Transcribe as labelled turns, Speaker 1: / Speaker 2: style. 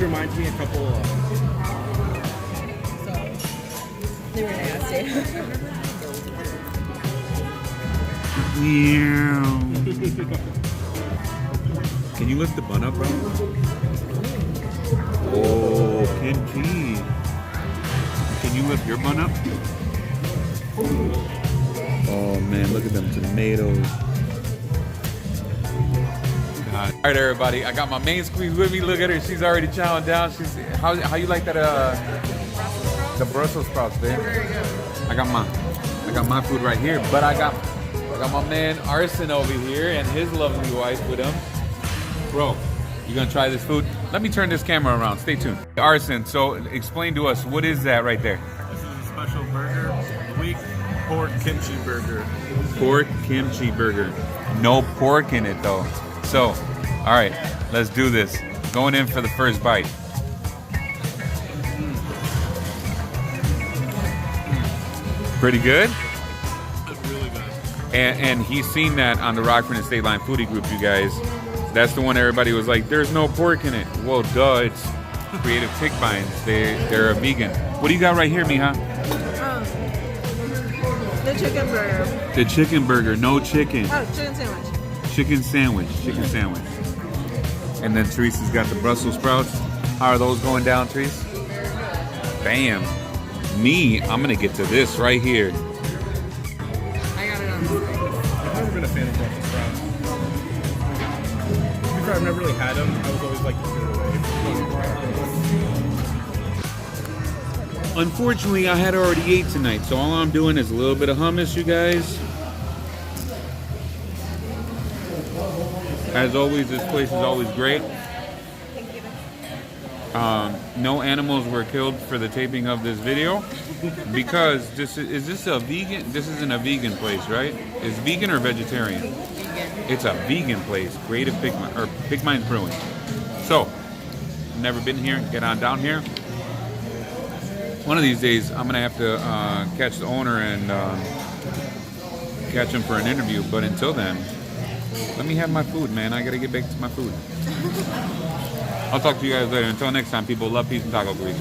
Speaker 1: This reminds me a couple.
Speaker 2: They were nasty.
Speaker 3: Can you lift the bun up, bro? Oh, kimchi. Can you lift your bun up? Oh man, look at them tomatoes. God. All right, everybody. I got my main squeeze with me. Look at her. She's already chowing down. She's how you like that? The Brussels sprouts, babe. I got my food right here, but I got my man Arsen over here and his lovely wife with him. Bro, you gonna try this food? Let me turn this camera around. Stay tuned. Arsen, so explain to us, what is that right there?
Speaker 1: This is a special burger of the week. Pork kimchi burger.
Speaker 3: Pork kimchi burger. No pork in it though. So, all right, let's do this. Going in for the first bite. Pretty good?
Speaker 1: It's really good.
Speaker 3: And he's seen that on the Rockford and State Line Foodie group, you guys. That's the one everybody was like, there's no pork in it. Well, duh, it's Creative Pig Minds. They're a vegan. What do you got right here, mija?
Speaker 2: The chicken burger.
Speaker 3: The chicken burger, no chicken.
Speaker 2: Oh, chicken sandwich.
Speaker 3: Chicken sandwich. And then Teresa's got the Brussels sprouts. How are those going down, Teresa? Bam. Me, I'm gonna get to this right here.
Speaker 2: I got it on.
Speaker 1: I've never been a fan of Brussels sprouts. Before I've never really had them. I was always like to stay away.
Speaker 3: Unfortunately, I had already ate tonight, so all I'm doing is a little bit of hummus, you guys. As always, this place is always great. No animals were killed for the taping of this video because this isn't a vegan place, right? Is vegan or vegetarian?
Speaker 2: Vegan.
Speaker 3: It's a vegan place. Creative Pig Mind Brewing. So, never been here. Get on down here. One of these days, I'm gonna have to catch the owner and catch him for an interview. But until then, let me have my food, man. I gotta get back to my food. I'll talk to you guys later. Until next time, people, love, peace, and taco grease.